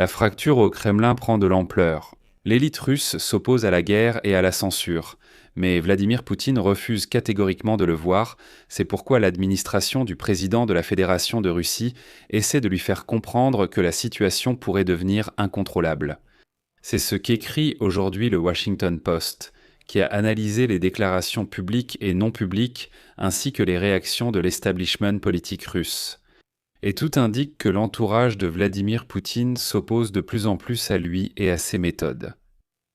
La fracture au Kremlin prend de l'ampleur. L'élite russe s'oppose à la guerre et à la censure, mais Vladimir Poutine refuse catégoriquement de le voir. C'est pourquoi l'administration du président de la Fédération de Russie essaie de lui faire comprendre que la situation pourrait devenir incontrôlable. C'est ce qu'écrit aujourd'hui le Washington Post, qui a analysé les déclarations publiques et non publiques ainsi que les réactions de l'establishment politique russe. Et tout indique que l'entourage de Vladimir Poutine s'oppose de plus en plus à lui et à ses méthodes.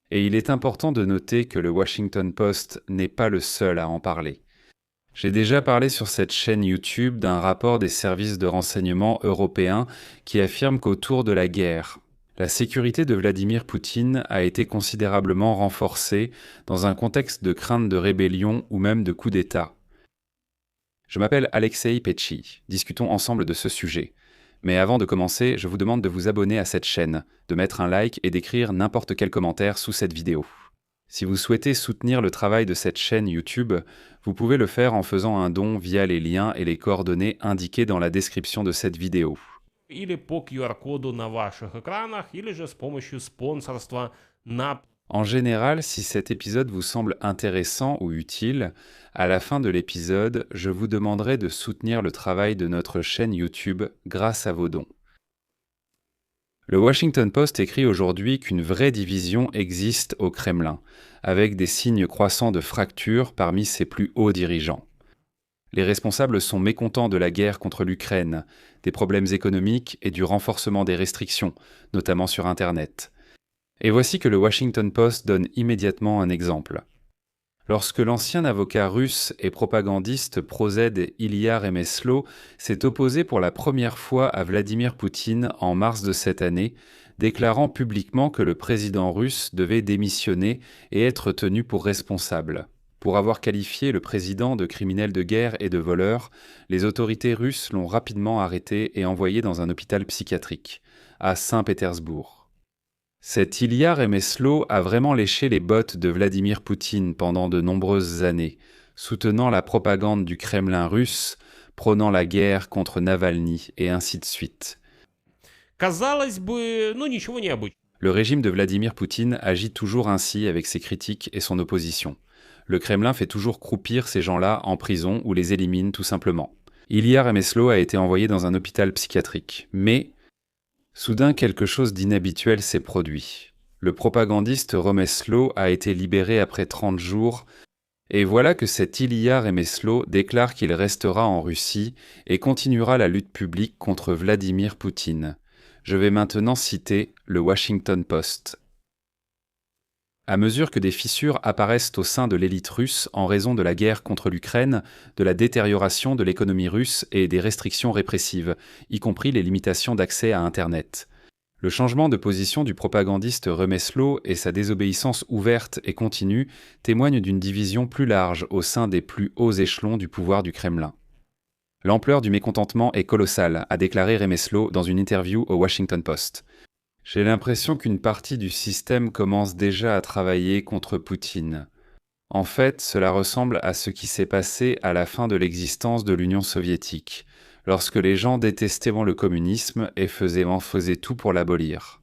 Et il est important de noter que le Washington Post n'est pas le seul à en parler. J'ai déjà parlé sur cette chaîne YouTube d'un rapport des services de renseignement européens qui affirme qu'autour de la guerre, la sécurité de Vladimir Poutine a été considérablement renforcée dans un contexte de crainte de rébellion ou même de coup d'État. Je m'appelle Alexei Petchi, discutons ensemble de ce sujet. Mais avant de commencer, je vous demande de vous abonner à cette chaîne, de mettre un like et d'écrire n'importe quel commentaire sous cette vidéo. Si vous souhaitez soutenir le travail de cette chaîne YouTube, vous pouvez le faire en faisant un don via les liens et les coordonnées indiqués dans la description de cette vidéo. Или по QR-коду на ваших экранах, или же с помощью спонсорства на... En général, si cet épisode vous semble intéressant ou utile, à la fin de l'épisode, je vous demanderai de soutenir le travail de notre chaîne YouTube grâce à vos dons. Le Washington Post écrit aujourd'hui qu'une vraie division existe au Kremlin, avec des signes croissants de fracture parmi ses plus hauts dirigeants. Les responsables sont mécontents de la guerre contre l'Ukraine, des problèmes économiques et du renforcement des restrictions, notamment sur Internet. Et voici que le Washington Post donne immédiatement un exemple. Lorsque l'ancien avocat russe et propagandiste Prozed Ilya Remeslo s'est opposé pour la première fois à Vladimir Poutine en mars de cette année, déclarant publiquement que le président russe devait démissionner et être tenu pour responsable. Pour avoir qualifié le président de criminel de guerre et de voleur, les autorités russes l'ont rapidement arrêté et envoyé dans un hôpital psychiatrique, à Saint-Pétersbourg. Cet Ilya Remeslo a vraiment léché les bottes de Vladimir Poutine pendant de nombreuses années, soutenant la propagande du Kremlin russe, prônant la guerre contre Navalny et ainsi de suite. Казалось бы, ничего необычного. Le régime de Vladimir Poutine agit toujours ainsi avec ses critiques et son opposition. Le Kremlin fait toujours croupir ces gens-là en prison ou les élimine tout simplement. Ilya Remeslo a été envoyé dans un hôpital psychiatrique, mais soudain, quelque chose d'inhabituel s'est produit. Le propagandiste Remeslo a été libéré après 30 jours, et voilà que cet Ilya Remeslo déclare qu'il restera en Russie et continuera la lutte publique contre Vladimir Poutine. Je vais maintenant citer le Washington Post. À mesure que des fissures apparaissent au sein de l'élite russe en raison de la guerre contre l'Ukraine, de la détérioration de l'économie russe et des restrictions répressives, y compris les limitations d'accès à Internet. Le changement de position du propagandiste Remeslo et sa désobéissance ouverte et continue témoignent d'une division plus large au sein des plus hauts échelons du pouvoir du Kremlin. L'ampleur du mécontentement est colossale, a déclaré Remeslo dans une interview au Washington Post. J'ai l'impression qu'une partie du système commence déjà à travailler contre Poutine. En fait, cela ressemble à ce qui s'est passé à la fin de l'existence de l'Union soviétique, lorsque les gens détestaient le communisme et faisaient tout pour l'abolir.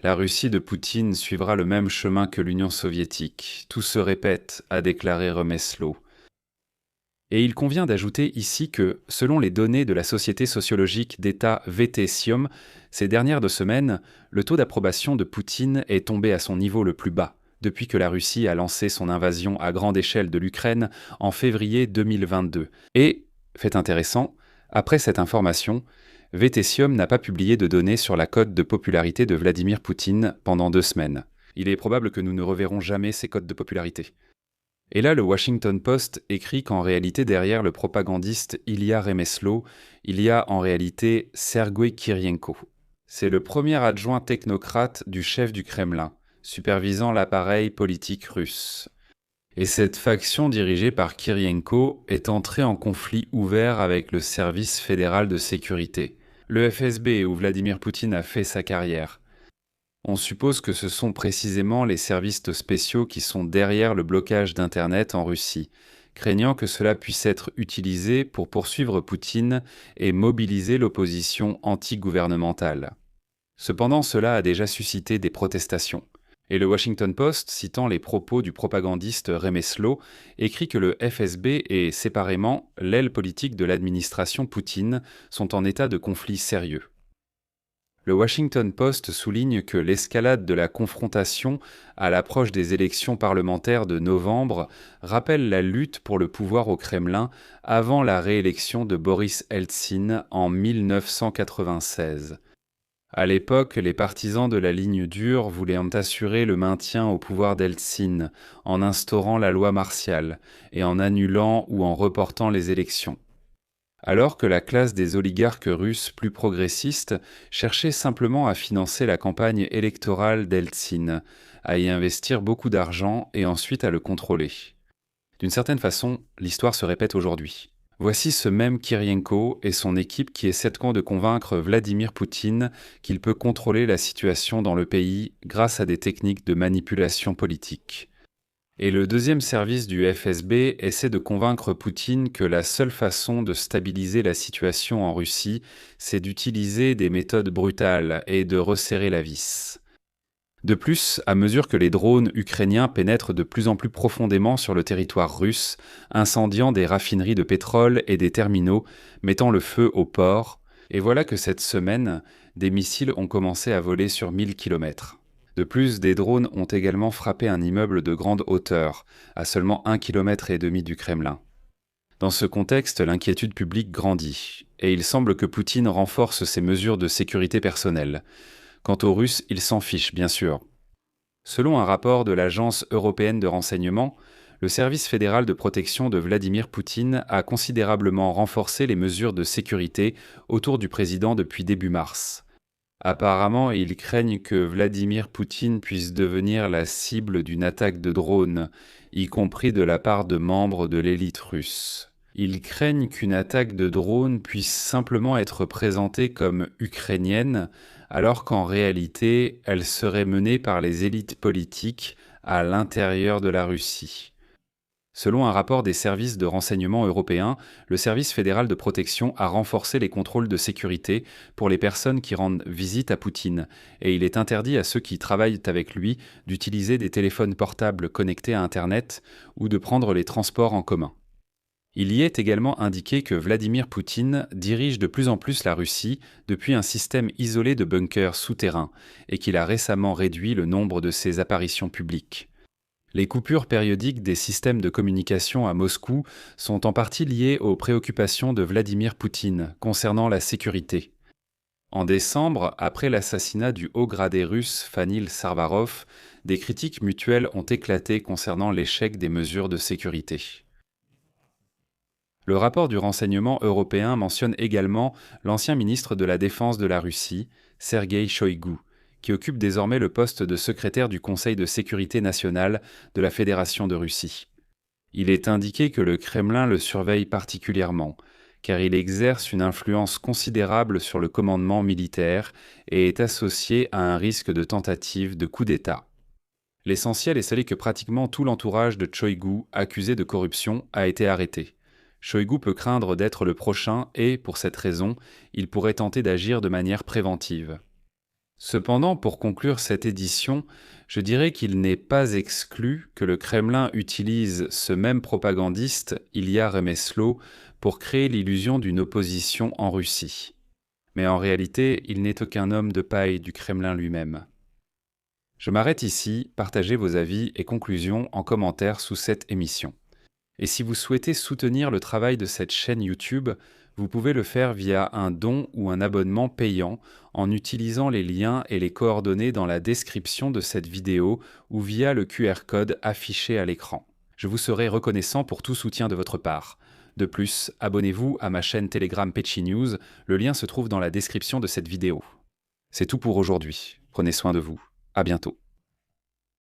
La Russie de Poutine suivra le même chemin que l'Union soviétique. Tout se répète, a déclaré Remeslo. Et il convient d'ajouter ici que, selon les données de la société sociologique d'État VT-Siom, ces dernières 2 semaines, le taux d'approbation de Poutine est tombé à son niveau le plus bas, depuis que la Russie a lancé son invasion à grande échelle de l'Ukraine en février 2022. Et, fait intéressant, après cette information, VT-Siom n'a pas publié de données sur la cote de popularité de Vladimir Poutine pendant 2 semaines. Il est probable que nous ne reverrons jamais ces cotes de popularité. Et là, le Washington Post écrit qu'en réalité, derrière le propagandiste Ilya Remeslo, il y a en réalité Sergueï Kirienko. C'est le premier adjoint technocrate du chef du Kremlin, supervisant l'appareil politique russe. Et cette faction dirigée par Kirienko est entrée en conflit ouvert avec le service fédéral de sécurité, le FSB, où Vladimir Poutine a fait sa carrière. On suppose que ce sont précisément les services spéciaux qui sont derrière le blocage d'Internet en Russie, craignant que cela puisse être utilisé pour poursuivre Poutine et mobiliser l'opposition anti-gouvernementale. Cependant, cela a déjà suscité des protestations. Et le Washington Post, citant les propos du propagandiste Remeslo, écrit que le FSB et, séparément, l'aile politique de l'administration Poutine sont en état de conflit sérieux. Le Washington Post souligne que l'escalade de la confrontation à l'approche des élections parlementaires de novembre rappelle la lutte pour le pouvoir au Kremlin avant la réélection de Boris Eltsine en 1996. À l'époque, les partisans de la ligne dure voulaient assurer le maintien au pouvoir d'Eltsine en instaurant la loi martiale et en annulant ou en reportant les élections. Alors que la classe des oligarques russes plus progressistes cherchait simplement à financer la campagne électorale d'Eltsine, à y investir beaucoup d'argent et ensuite à le contrôler. D'une certaine façon, l'histoire se répète aujourd'hui. Voici ce même Kirienko et son équipe qui essaient de convaincre Vladimir Poutine qu'il peut contrôler la situation dans le pays grâce à des techniques de manipulation politique. Et le deuxième service du FSB essaie de convaincre Poutine que la seule façon de stabiliser la situation en Russie, c'est d'utiliser des méthodes brutales et de resserrer la vis. De plus, à mesure que les drones ukrainiens pénètrent de plus en plus profondément sur le territoire russe, incendiant des raffineries de pétrole et des terminaux, mettant le feu aux ports, et voilà que cette semaine, des missiles ont commencé à voler sur 1000 km. De plus, des drones ont également frappé un immeuble de grande hauteur, à seulement 1,5 km du Kremlin. Dans ce contexte, l'inquiétude publique grandit, et il semble que Poutine renforce ses mesures de sécurité personnelle. Quant aux Russes, ils s'en fichent, bien sûr. Selon un rapport de l'Agence européenne de renseignement, le service fédéral de protection de Vladimir Poutine a considérablement renforcé les mesures de sécurité autour du président depuis début mars. Apparemment, ils craignent que Vladimir Poutine puisse devenir la cible d'une attaque de drones, y compris de la part de membres de l'élite russe. Ils craignent qu'une attaque de drone puisse simplement être présentée comme ukrainienne, alors qu'en réalité, elle serait menée par les élites politiques à l'intérieur de la Russie. Selon un rapport des services de renseignement européens, le service fédéral de protection a renforcé les contrôles de sécurité pour les personnes qui rendent visite à Poutine, et il est interdit à ceux qui travaillent avec lui d'utiliser des téléphones portables connectés à Internet ou de prendre les transports en commun. Il y est également indiqué que Vladimir Poutine dirige de plus en plus la Russie depuis un système isolé de bunkers souterrains et qu'il a récemment réduit le nombre de ses apparitions publiques. Les coupures périodiques des systèmes de communication à Moscou sont en partie liées aux préoccupations de Vladimir Poutine concernant la sécurité. En décembre, après l'assassinat du haut gradé russe Fanil Sarvarov, des critiques mutuelles ont éclaté concernant l'échec des mesures de sécurité. Le rapport du renseignement européen mentionne également l'ancien ministre de la Défense de la Russie, Sergueï Shoïgu, qui occupe désormais le poste de secrétaire du Conseil de sécurité nationale de la Fédération de Russie. Il est indiqué que le Kremlin le surveille particulièrement, car il exerce une influence considérable sur le commandement militaire et est associé à un risque de tentative de coup d'État. L'essentiel est celui que pratiquement tout l'entourage de Shoïgu, accusé de corruption, a été arrêté. Shoïgu peut craindre d'être le prochain et, pour cette raison, il pourrait tenter d'agir de manière préventive. Cependant, pour conclure cette édition, je dirais qu'il n'est pas exclu que le Kremlin utilise ce même propagandiste, Ilya Remeslo, pour créer l'illusion d'une opposition en Russie. Mais en réalité, il n'est aucun homme de paille du Kremlin lui-même. Je m'arrête ici, partagez vos avis et conclusions en commentaire sous cette émission. Et si vous souhaitez soutenir le travail de cette chaîne YouTube, vous pouvez le faire via un don ou un abonnement payant en utilisant les liens et les coordonnées dans la description de cette vidéo ou via le QR code affiché à l'écran. Je vous serai reconnaissant pour tout soutien de votre part. De plus, abonnez-vous à ma chaîne Telegram Petchy News, le lien se trouve dans la description de cette vidéo. C'est tout pour aujourd'hui. Prenez soin de vous. À bientôt.